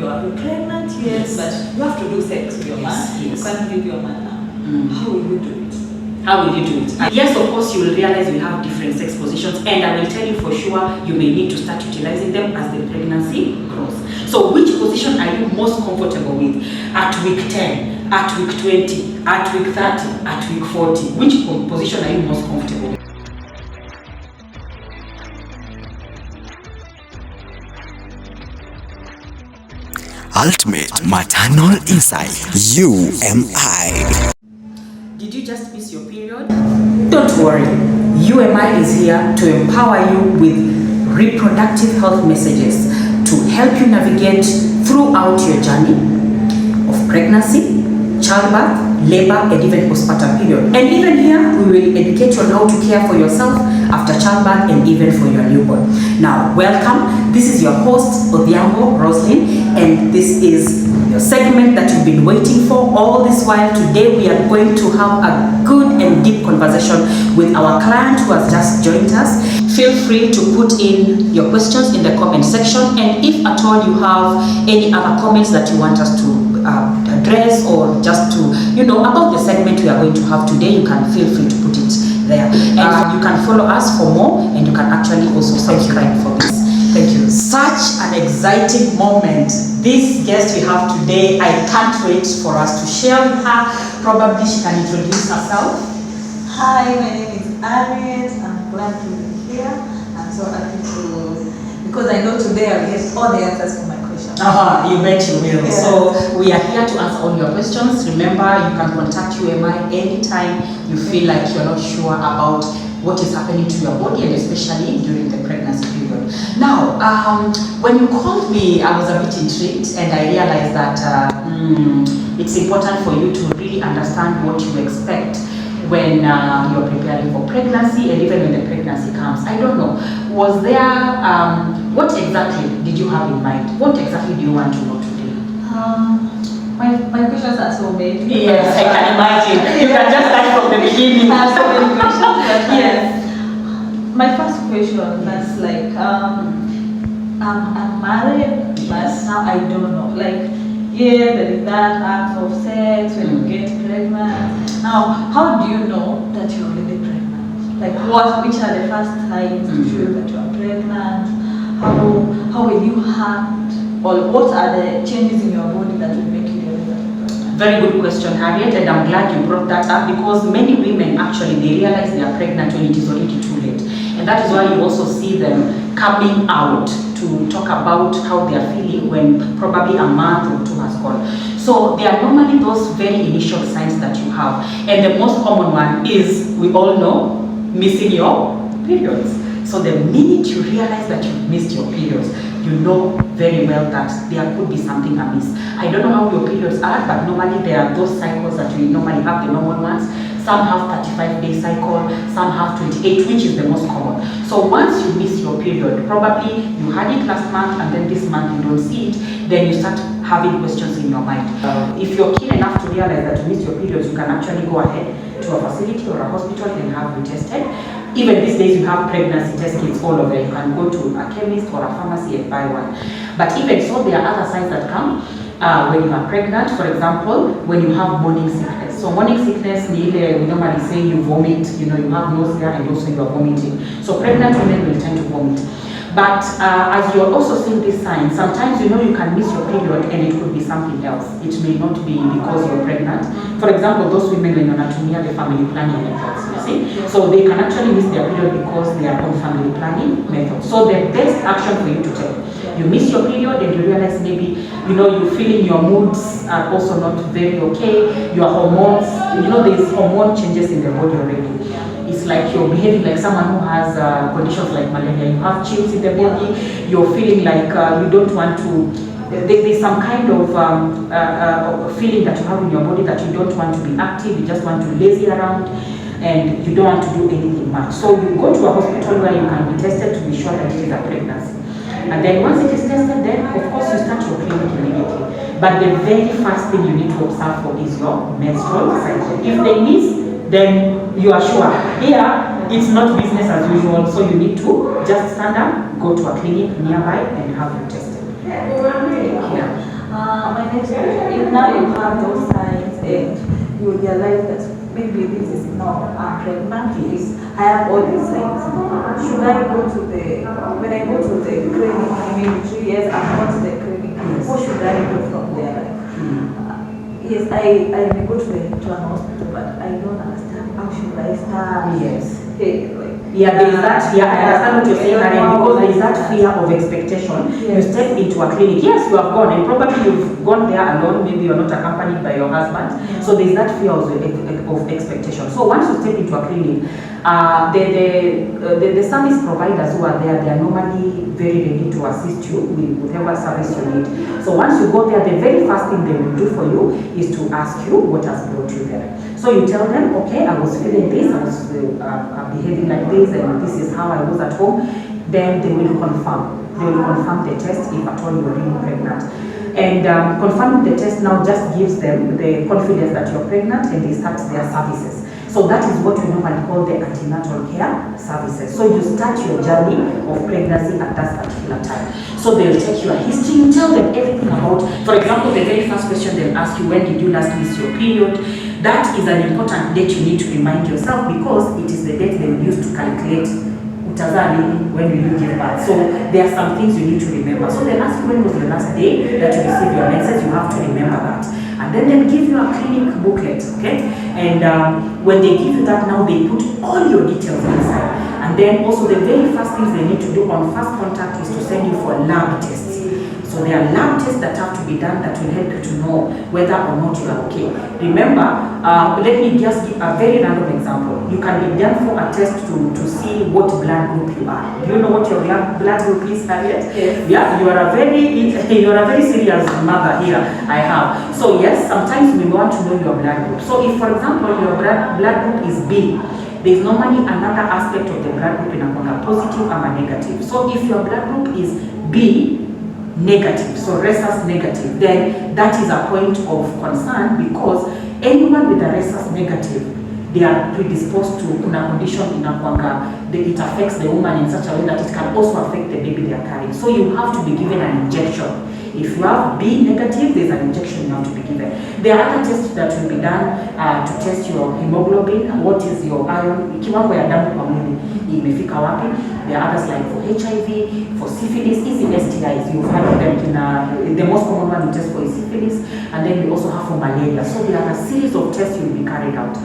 know, are you pregnant? Yes, but you have to do sex with your man. Yes. You can't leave your man now. How will you do it? How will you do it? Yes, of course, you will realize we have different sex positions, and I will tell you for sure, you may need to start utilizing them as the pregnancy grows. So which position are you most comfortable with at week 10, at week 20, at week 30, at week 40? Which position are you most comfortable with? Ultimate Maternal Insight, UMI. Did you just miss your period? Don't worry. UMI is here to empower you with reproductive health messages to help you navigate throughout your journey of pregnancy, childbirth, labor, and even postpartum period. And even here, we will educate you on how to care for yourself after childbirth and even for your newborn. Now, welcome. This is your host, Odhiambo Roslyn, and this is your segment that you've been waiting for all this while. Today, we are going to have a good and deep conversation with our client who has just joined us. Feel free to put in your questions in the comment section, and if at all you have any other comments that you want us to address, or just to, about the segment we are going to have today, you can feel free to put it there. And you can follow us for more, and you can actually also subscribe for this. Thank you. Such an exciting moment. This guest we have today, I can't wait for us to share with her. Probably she can introduce herself. Hi, my name is Aries. I'm glad to be here. I'm so happy because I know today I'll get all the answers to my questions. You bet you will. Yes. So we are here to answer all your questions. Remember, you can contact UMI anytime you feel like you're not sure about what is happening to your body, and especially during the pregnancy period. Now, when you called me, I was a bit intrigued, and I realized that it's important for you to really understand what you expect when you're preparing for pregnancy, and even when the pregnancy comes. I don't know, was there, what exactly did you have in mind? What exactly do you want to know today? My questions are so many. Yes, I can imagine. You can just start from the beginning. I have so many questions. Yes. My first question, that's like, I'm married, but now I don't know. Like, yeah, there is that act of sex when you get pregnant. Now, how do you know that you're really pregnant? Like, which are the first signs to show that you are pregnant? How will you act? Or what are the changes in your body that will make you realize that you're pregnant? Very good question, Harriet, and I'm glad you brought that up, because many women actually, they realize they are pregnant when it is already too late. And that is why you also see them coming out to talk about how they are feeling when probably a month or two has gone. So they are normally those very initial signs that you have. And the most common one is, we all know, missing your periods. So the minute you realize that you've missed your periods, you know very well that there could be something amiss. I don't know how your periods are, but normally there are those cycles that we normally have, the normal ones. Some have 35-day cycle, some have 28, which is the most common. So once you miss your period, probably you had it last month and then this month you don't see it, then you start having questions in your mind. If you're keen enough to realize that you missed your periods, you can actually go ahead to a facility or a hospital and have you tested. Even these days you have pregnancy test kits all over. You can go to a chemist or a pharmacy and buy one. But even so, there are other signs that come when you are pregnant. For example, when you have morning sickness. So morning sickness, we normally say you vomit, you have nausea and also you are vomiting. So pregnant women will tend to vomit. But as you're also seeing these signs, sometimes you can miss your period and it could be something else. It may not be because you're pregnant. For example, those women in anatomia, the family planning methods, you see. So they can actually miss their period because they are on family planning methods. So the best action for you to take, you miss your period and you realize maybe, you're feeling your moods are also not very okay, your hormones, there's hormone changes in the body already. It's like you're behaving like someone who has conditions like malaria. You have chills in the body, you're feeling like you don't want to, there's some kind of feeling that you have in your body that you don't want to be active, you just want to lazy around, and you don't want to do anything much. So you go to a hospital where you can be tested to be sure that it is a pregnancy. And then once it is tested, then of course you start your clinic immediately. But the very first thing you need to observe for is your menstrual cycle. If they miss, then you are sure. Here, it's not business as usual, so you need to just stand up, go to a clinic nearby and have you tested. Yeah. next question, if now you have those signs and you realize that maybe this is not I'm pregnant, I have all these signs. Should I go to when I go to the clinic, maybe 3 years I've gone to the clinic, what should I do from there? Yes, I may go to an hospital, but I don't understand how should I start. Yes. Hey, There is that. I understand what you're saying, Karen, because there is that fear of expectation. Yes. You step into a clinic. Yes, you have gone, and probably you've gone there alone. Maybe you're not accompanied by your husband. Yeah. So there is that fear of expectation. So once you step into a clinic, the service providers who are there, they are normally very ready to assist you with whatever service you need. So once you go there, the very first thing they will do for you is to ask you what has brought you there. So you tell them, okay, I was feeling this, I was behaving like this, and this is how I was at home. Then they will confirm. They will confirm the test if at all you are really pregnant. And confirming the test now just gives them the confidence that you're pregnant, and they start their services. So that is what we normally call the antenatal care services. So you start your journey of pregnancy at that particular time. So they'll take your history, you tell them everything about, for example, the very first question they'll ask you, when did you last miss your period? That is an important date you need to remind yourself, because it is the date they will use to calculate utazali when will you give birth. So there are some things you need to remember. So they'll ask you when was the last day that you received your menses, you have to remember that. And then they'll give you a clinic booklet, okay? And when they give you that, now they put all your details inside. And then also the very first things they need to do on first contact is to send you for lab tests. So there are lab tests that have to be done that will help you to know whether or not you are okay. Remember, let me just give a very random example. You can be done for a test to see what blood group you are. Do you know what your blood group is, Harriet? Yes. Yeah, you are a very serious mother here. I have. So yes, sometimes we want to know your blood group. So if, for example, your blood group is B, there is normally another aspect of the blood group in a positive and a negative. So if your blood group is B negative, so rhesus negative, then that is a point of concern, because anyone with a rhesus negative, they are predisposed to a condition in it affects the woman in such a way that it can also affect the baby they are carrying. So you have to be given an injection. If you have B negative, there's an injection you have to be given. There are other tests that will be done to test your hemoglobin, what is your iron, kiwango ya damu kwa mwili imefika wapi. There are others like for HIV, for syphilis, easy STIs. You've heard of them. The most common one we test for is syphilis, and then we also have for malaria. So there are a series of tests will be carried out.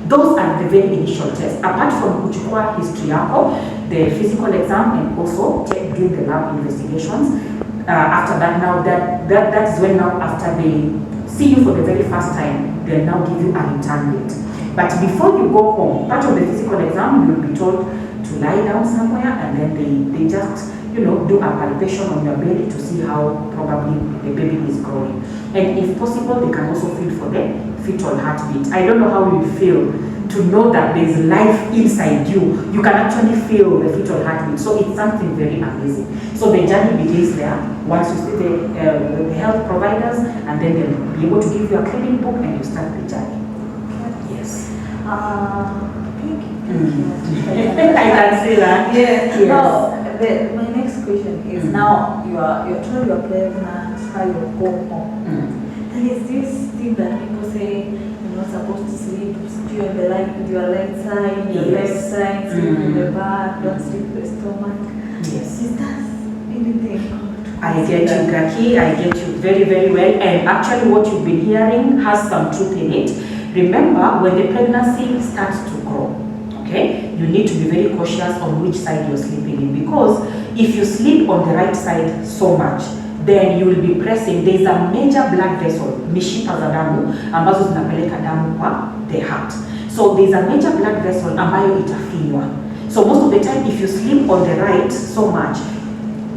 Those are the very initial tests. Apart from kuchukua history yako, the physical exam, and also doing the lab investigations. After that, now that is when now after they see you for the very first time, they'll now give you a return date. But before you go home, part of the physical exam, you'll be told to lie down somewhere, and then they just do a palpation on your belly to see how probably the baby is growing. And if possible, they can also feel for the fetal heartbeat. I don't know how you feel to know that there's life inside you. You can actually feel the fetal heartbeat. So it's something very amazing. So the journey begins there. Once you see the health providers, and then they'll be able to give you a clinic book, and you start the journey. Yes. Thank you. I can see that. Yes. Yes. Now, my next question is, now you're told you're pregnant, how you go home. There is this thing that people say you're not supposed to sleep during the night with your right side, your left side, sleep in the back, don't sleep with the stomach. Yes. Is that anything? I get you, Gaki. I get you very, very well. And actually what you've been hearing has some truth in it. Remember, when the pregnancy starts to grow, okay, you need to be very cautious on which side you're sleeping in, because if you sleep on the right side so much, then you will be pressing. There is a major blood vessel, mishipa za damu, ambazo zinapeleka damu kwa the heart. So there is a major blood vessel ambayo itafinywa. So most of the time, if you sleep on the right so much,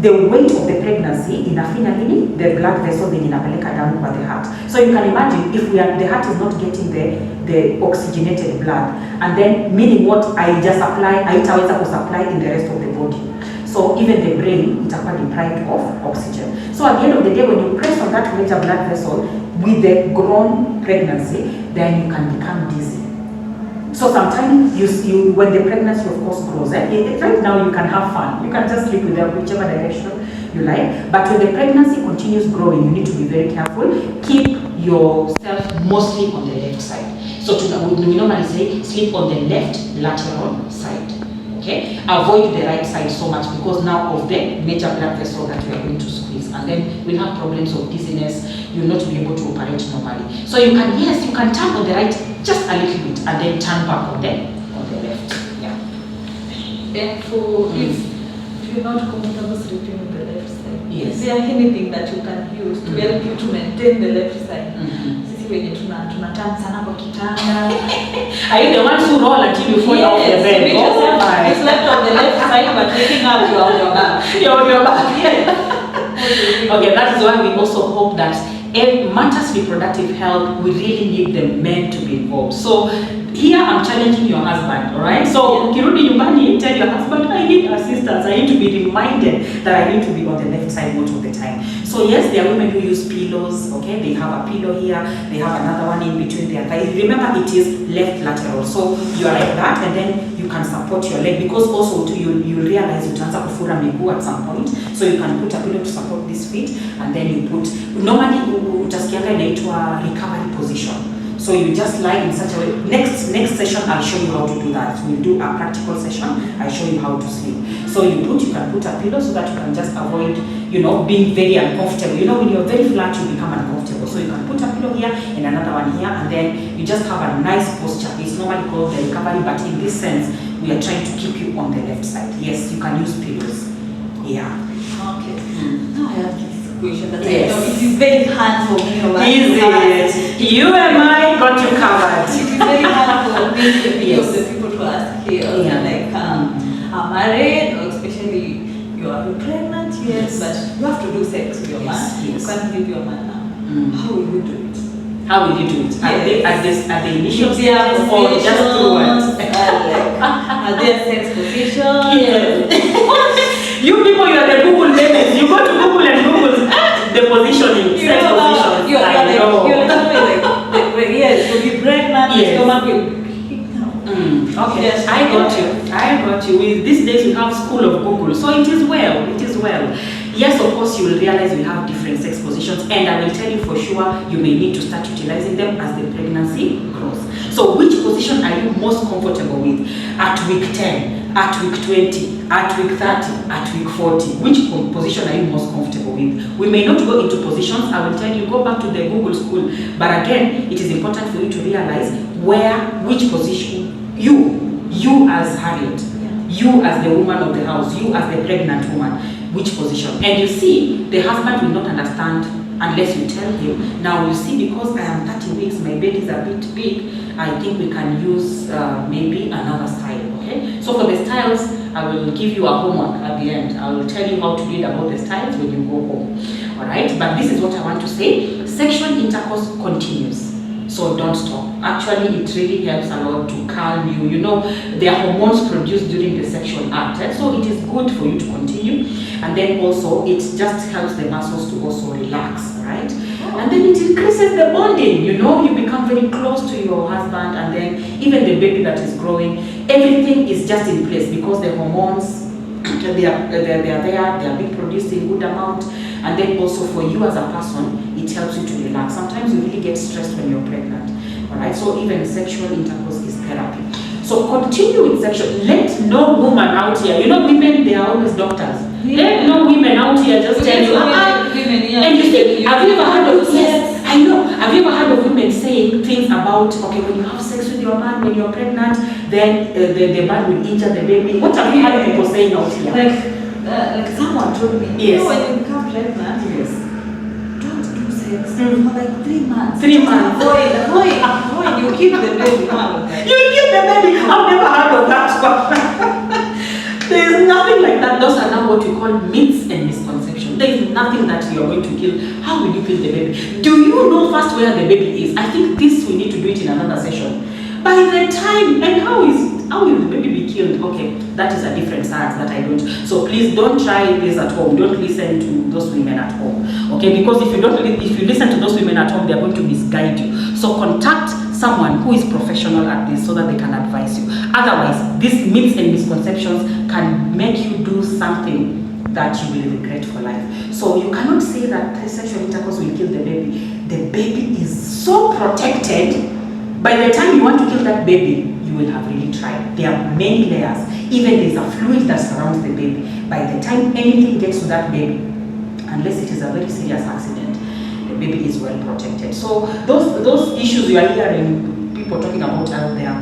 the weight of the pregnancy inafinya nini, the blood vessel, then inapeleka damu kwa the heart. So you can imagine if the heart is not getting the oxygenated blood, and then meaning what I just apply, haitaweza kusupply in the rest of the body. So even the brain itakuwa deprived of oxygen. So at the end of the day, when you press on that major blood vessel with the grown pregnancy, then you can become dizzy. So sometimes you when the pregnancy of course grows, right now you can have fun. You can just sleep with them whichever direction you like. But when the pregnancy continues growing, you need to be very careful. Keep yourself mostly on the left side. So we normally say sleep on the left lateral side. Okay? Avoid the right side so much because now of the major blood vessel that we are going to squeeze, and then we'll have problems of dizziness. You'll not be able to operate normally. So you can turn on the right just a little bit and then turn back on the left. Yeah. And for if you're not comfortable sleeping on the left side, yes, is there anything that you can use to help you to maintain the left side? Sisi wenye tunataka sana kwa kitanda. Are you the ones who roll until you fall off the bed? You slept on the left side, but waking up you're on your back. You're on your back. Okay, that is why we also hope that in matters reproductive health, we really need the men to be involved. So here I'm challenging your husband, all right? So ukirudi nyumbani, tell your husband, I need assistance. I need to be reminded that I need to be on the left side most of the time. So yes, there are women who use pillows, okay? They have a pillow here, they have another one in between their thighs. Remember, it is left lateral. So you are like that, and then you can support your leg, because also too, you realize utaanza kufura miguu at some point. So you can put a pillow to support this feet, and then you put, normally utasikianga inaitwa recovery position. So you just lie in such a way. Next session I'll show you how to do that. We'll do a practical session. I'll show you how to sleep. So you can put a pillow so that you can just avoid, being very uncomfortable. When you're very flat, you become uncomfortable. So you can put a pillow here and another one here, and then you just have a nice posture. It's normally called the recovery, but in this sense, we are trying to keep you on the left side. Yes, you can use pillows. Yeah. Okay. Now I have this question that Yes. I know it is very hard for me. Easy. UMI got you covered. It is very hard for me to be Yes. of the people to ask here. Yeah. Like, I'm married, or especially you are pregnant, yes, but you have to do sex with your man. Yes. You can't leave your man now. How will you do it? How will you do it? Yes. At the initial If they are stage or just afterwards? are there sex positions? Yes. You people, you are the Google ladies. You go to Google and Google the positioning, sex positions. You're I know. yes, you'll be pregnant, Yes. your stomach will Okay, Yes. I got you. With these days we have school of Google, so it is well. Yes, of course you will realize we have different sex positions, and I will tell you for sure you may need to start utilizing them as the pregnancy grows. So which position are you most comfortable with at week 10, at week 20, at week 30, at week 40? Which position are you most comfortable with? We may not go into positions. I will tell you, go back to the Google school. But again, it is important for you to realize which position you as Harriet, you as the woman of the house, you as the pregnant woman, which position. And you see, the husband will not understand unless you tell him, now you see, because I am 30 weeks, my belly is a bit big, I think we can use maybe another style, okay? So for the styles, I will give you a homework at the end. I will tell you how to read about the styles when you go home, all right? But this is what I want to say. Sexual intercourse continues, so don't stop. Actually, it really helps a lot to calm you. There are hormones produced during the sexual act, and so it is good for you to continue. And then also, it just helps the muscles to also relax, right? And then it increases the bonding. You become very close to your husband, and then even the baby that is growing, everything is just in place because the hormones, they are there, they are being produced in good amount. And then also for you as a person, it helps you to relax. Sometimes you really get stressed when you're pregnant, all right? So even sexual intercourse is therapy. So continue with sexual. Let no woman out here, women, they are always doctors. Yeah. Let no women out here just tell you, and you think, have you ever heard of, yes, I know, have you ever heard of women saying things about, okay, when you have sex with your man, when you're pregnant, then the man will injure the baby? What have you heard people saying out here? Like someone told me, yes, when you become pregnant, yes, don't do sex for like 3 months. 3 months. Avoid, you keep the baby. You keep the baby. I've never heard of that one. There is nothing like that. Those are now what we call myths and misconceptions. There is nothing that you are going to kill. How will you kill the baby? Do you know first where the baby is? I think this we need to do it in another session. By the time, and how will the baby be killed? Okay, that is a different science that I don't. So please don't try this at home. Don't listen to those women at home. Okay, because if you listen to those women at home, they are going to misguide you. So contact someone who is professional at this so that they can advise you. Otherwise, these myths and misconceptions can make you do something that you will regret for life. So you cannot say that sexual intercourse will kill the baby. The baby is so protected. By the time you want to kill that baby, you will have really tried. There are many layers. Even there's a fluid that surrounds the baby. By the time anything gets to that baby, unless it is a very serious accident, the baby is well protected. So those issues you are hearing people talking about out there,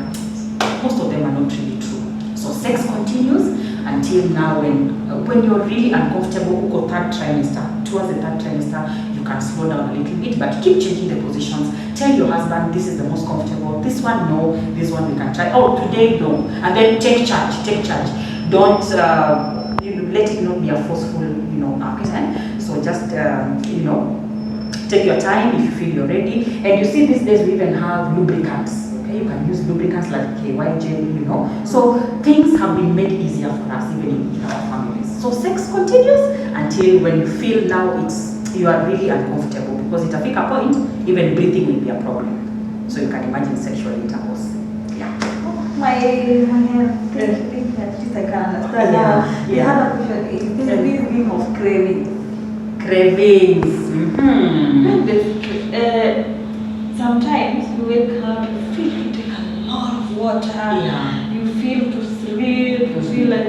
most of them are not really true. So sex continues until now when you're really uncomfortable, go third trimester. Towards the third trimester, you can slow down a little bit, but keep changing the positions. Tell your husband this is the most comfortable. This one, no. This one we can try. Oh, today, no. And then take charge. Take charge. Don't let it not be a forceful, act. So just take your time if you feel you're ready. And you see these days we even have lubricants. Okay, you can use lubricants like KY gel, So things have been made easier for us even in our families. So sex continues until when you feel now you are really uncomfortable, because at a point even breathing will be a problem. So you can imagine sexual intercourse. Yeah. My thing that I can understand. The other question is this thing of cravings. Cravings. Sometimes you wake up, you feel to take a lot of water. Yeah. You feel to sleep. You feel like,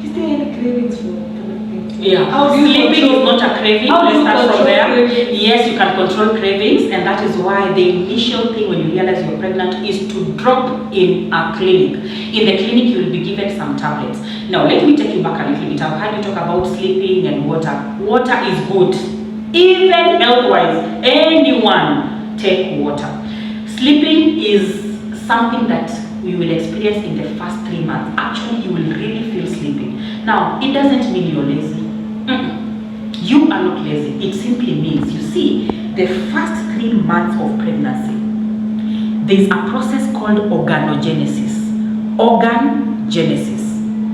is there any cravings for things? Yeah. Sleeping is not a craving. Let's start from there. Yes, you can control cravings, and that is why the initial thing when you realize you're pregnant is to drop in a clinic. In the clinic, you will be given some tablets. Now, let me take you back a little bit. I've heard you talk about sleeping and water. Water is good. Even health-wise, anyone take water. Sleeping is something that we will experience in the first 3 months. Actually, you will really feel sleepy. Now, it doesn't mean you're lazy. You are not lazy. It simply means, you see, the first 3 months of pregnancy, there is a process called organogenesis. Organogenesis.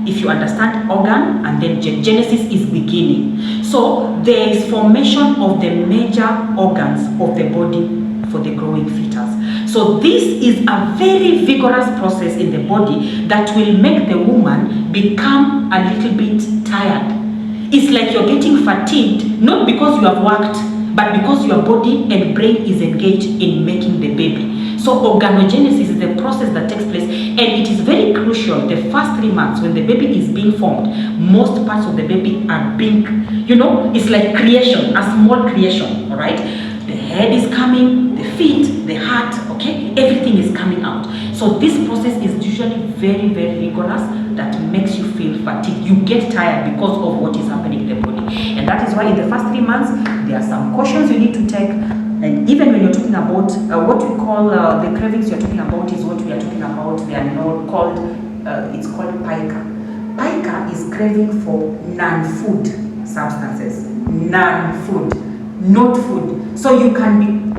If you understand organ, and then genesis is beginning. So there is formation of the major organs of the body for the growing fetus. So this is a very vigorous process in the body that will make the woman become a little bit tired. It's like you're getting fatigued, not because you have worked, but because your body and brain is engaged in making the baby. So organogenesis is the process that takes place, and it is very crucial. The first 3 months when the baby is being formed, most parts of the baby are being, it's like creation, a small creation, all right? The head is coming, the feet, the heart, okay? Everything is coming out. So this process is usually very, very rigorous that makes you feel fatigued. You get tired because of what is happening in the body. And that is why in the first 3 months, there are some cautions you need to take. And even when you're talking about what we call the cravings you're talking about is what we are talking about. They are not called, it's called pica. Pica is craving for non-food substances. Non-food, not food. So you can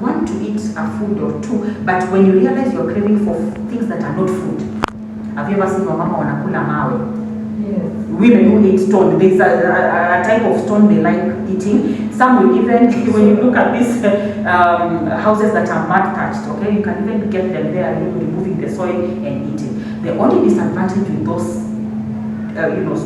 want to eat a food or two, but when you realize you're craving for things that are not food. Have you ever seen your mama wanakula mawe? Yes. Women who eat stone, there's a type of stone they like eating. Some will even, when you look at these houses that are mud touched, okay, you can even get them there, removing the soil and eating. The only disadvantage with those,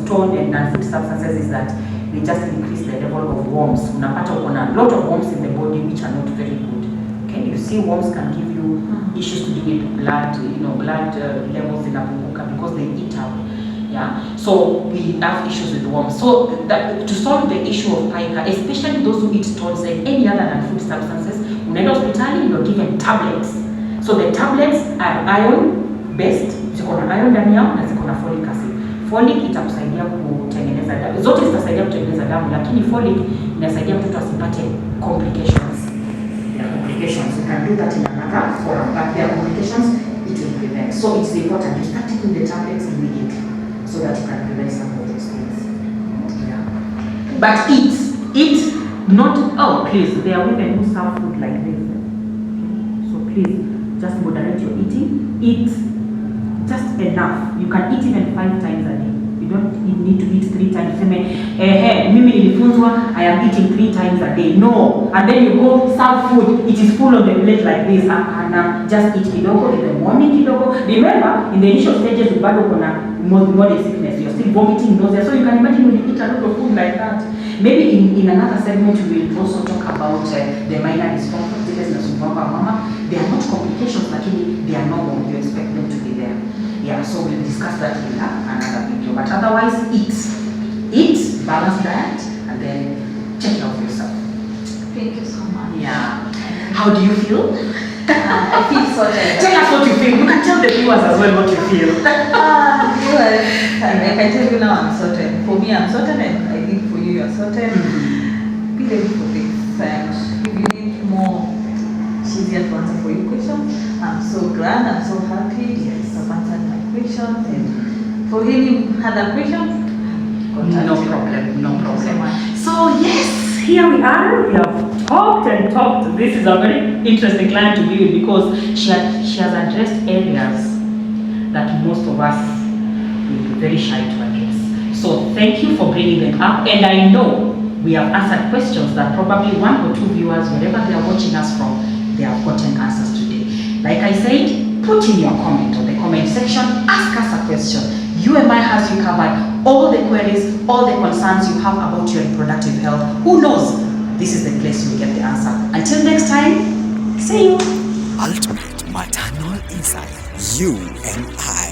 stone and non-food substances is that they just increase the level of worms. Unapata kuna a lot of worms in the body which are not very good. Okay, you see worms can give you issues to do with blood, blood levels in apunguka because they eat up. Yeah, so we have issues with worms. So to solve the issue of pica, especially those who eat stones and any other non-food substances, unaenda hospitali, you're given tablets. So the tablets are iron-based, ziko na iron ndani yao na ziko na folic acid. Folic itakusaidia kutengeneza damu. Zote zitasaidia kutengeneza damu, lakini folic inasaidia mtoto asipate complications. You can do that in another form, but there are complications it will prevent. So it's important to start taking the tablets immediately, so that you can prevent some of those things. Yeah. But eat, not, please, there are women who serve food like this. So please, just moderate your eating. Eat just enough. You can eat even 5 times a day. You don't need to eat 3 times. Mimi nilifunzwa, I am eating 3 times a day. No. And then you go serve food, it is full on the plate like this. Just eat kidogo in the morning, kidogo. Remember, in the initial stages, bado kuna body sickness. you're still vomiting, nausea. So you can imagine when you eat a lot of food like that. Maybe in another segment we will also talk about the minor discomfort. They are not complications, but they are normal. You expect them to be there. Yeah, so we'll discuss that in another video. But otherwise, eat, balanced diet, and then check out yourself. Thank you so much. Yeah. How do you feel? I feel sorted. Tell us what you feel. You can tell the viewers as well what you feel. Viewers, I can tell you now I'm sorted. For me, I'm sorted, and I think for you, you're sorted. Be ready for this. And if you need more, she's here to answer for your questions. I'm so glad, I'm so happy. Yes, I've answered my questions. And for any other questions, No problem. Thank you so much. So yes, here we are. We have talked and talked. This is a very interesting client to be with because she has addressed areas that most of us will be very shy to address. So thank you for bringing them up. And I know we have answered questions that probably one or two viewers, wherever they are watching us from, they have gotten answers today. Like I said, put in your comment on the comment section. Ask us a question. UMI has you covered. All the queries, all the concerns you have about your reproductive health. Who knows? This is the place you get the answer. Until next time, see you. Ultimate Maternal Insight, UMI.